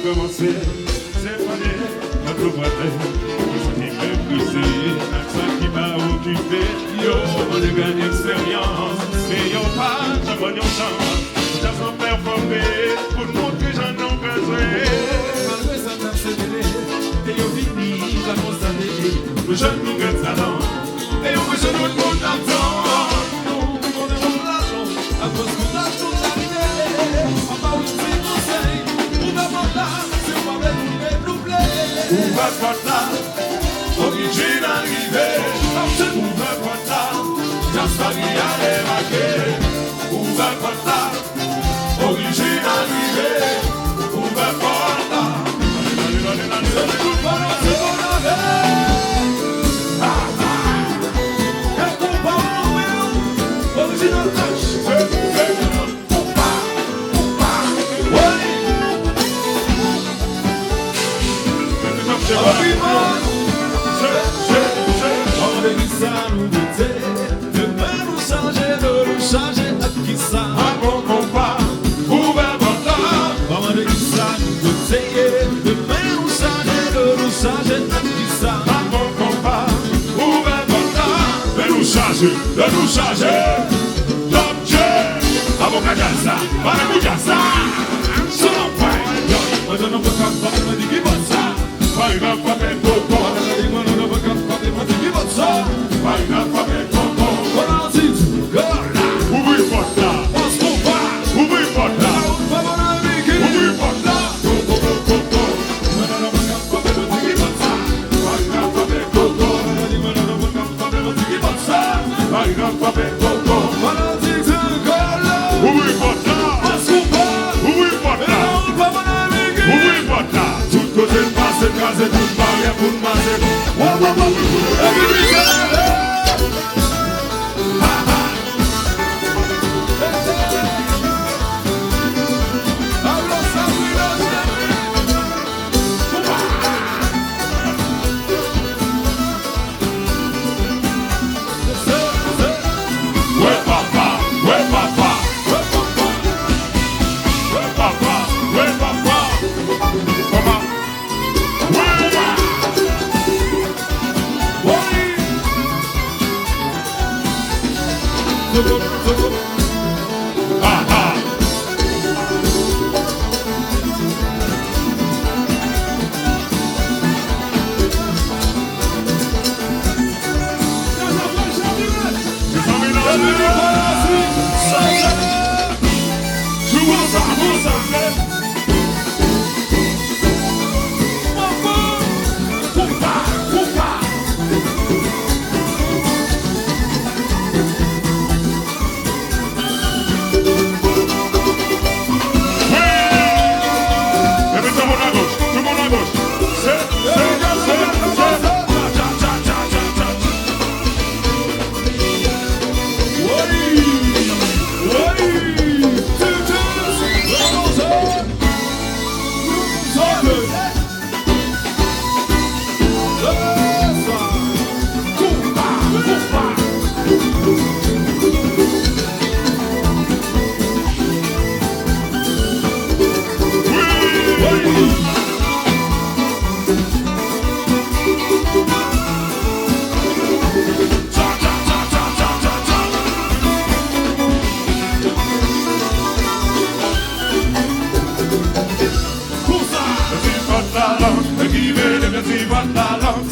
commencé, c'est pas notre matin. Ce qui fait briser, l'accent qui m'a occupé. Yo, on a gagné expérience, mais yo pas, j'en bonne chance. J'en sont performés, pour nous montrer j'en ai besoin. Malgré ça, t'as cédé, et yo fini, la constater. Le jeune nous gagne talent, et on veut jeune notre monde attend. On est mon l'argent, à cause que l'argent arrivé. On va où c'est conseil, on va voir là, si on va mettre nous plaît. On va voir là, origine arrivée. On va voir là, j'espère qu'il y a les marqués. On va voir là, origine arrivée. On va voir là. Original touch. Changer à qui ça? Un bon combat, ouvert votre table. Maman de qui ça nous essayer de faire nous changer à qui ça? Un bon combat, ouvert votre table. De nous changer. Top J, avocat Gaza, Madame Gaza. Sans pain. Maintenant, on peut pas me dire qui va ça. Pas une fois de coco. Maintenant, on peut pas me dire qui va ça. Pas une fois de coco. Voilà, c'est tout. Ouvrez votre table. Parce qu'on va. Ouvrez votre table. Ouvrez votre table. Pas une fois de coco. Ouvrez votre table. Ouvrez votre table. Ouvrez votre table. Tout côté de passe, casé, tout barrière pour masser. Ouais papa, ouais papa, ouais papa, ouais papa, ouais papa, papa, ouais ah ah.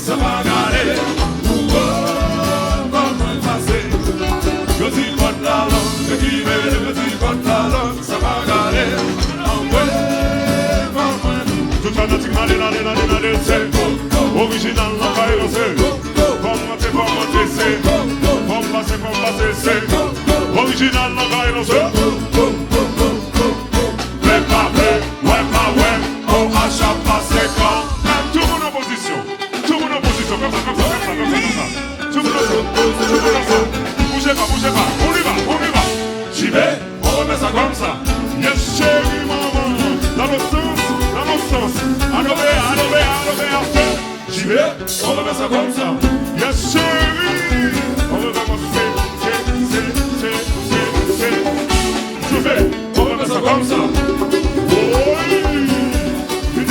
Ça va galer, je dis pas de la langue, je dis pas de la langue, ça va galer. Tout un autre malé, c'est original, la caille, c'est comment c'est original, la caille, c'est ouais, on achète pas c'est quand. Tout le monde en position, comme ça. Tout le monde, bougez pas, on y va. J'y vais, on remet ça comme ça. Yes, chérie, maman, dans le sens, à feu. J'y vais, on remet ça comme ça. Yes, chérie, on remet ça comme ça. Je vais, on remet ça comme ça. Oui,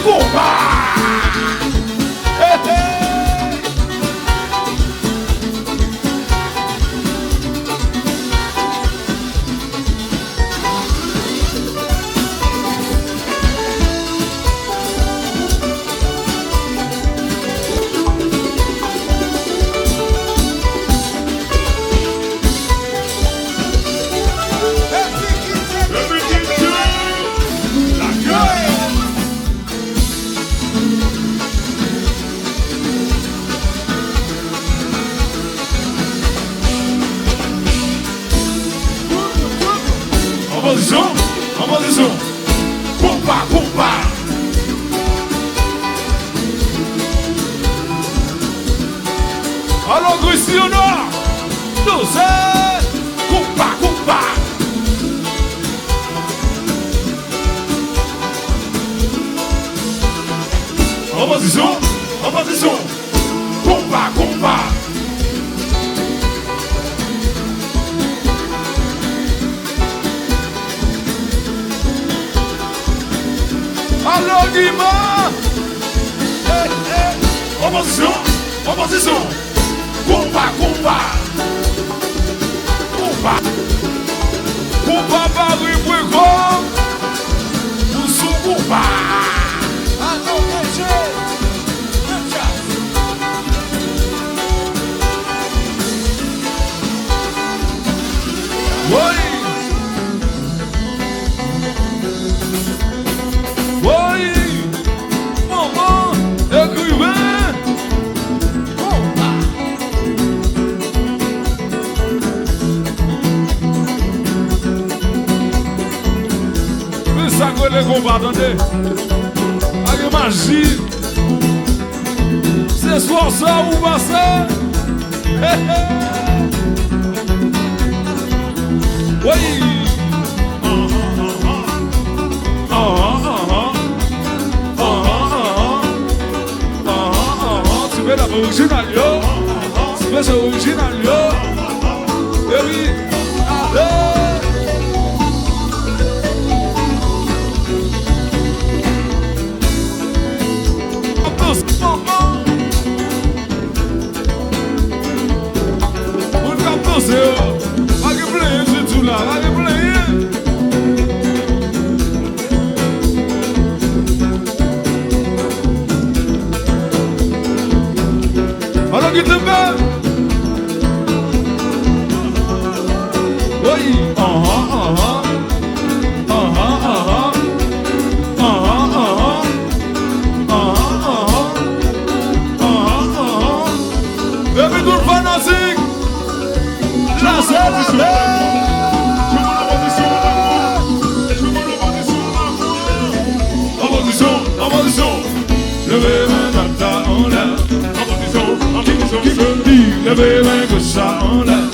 combat. Hey, hey. En position, combat, combat. Alors, Christian Noir, combat, combat. En position, combat, combat. Alors, Guimard, en position, combat, combat, combat, combat, Paris.com, nous sommes combat. Alors, oui. Oui, maman, écrivain. Mais ça que les combats, attendez. Avec magie. C'est soit ça ou pas ça. Oui. Original yo, c'est original yo, et oui, on capte ça, pas que plein c'est tout là, pas que plein. Alors qui te fait? Oui, Baby tout fanatique, la seule. En position, levez main tata en l'air. Levez main gauche en l'air.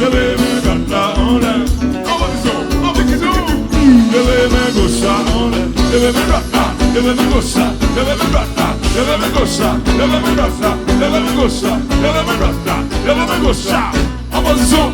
Levez main droite en l'air. Levez main gauche en l'air. Levez main droite, levez main gauche, levez main droite, levez main gauche, levez main droite, levez main gauche, levez main droite, levez main gauche. En position,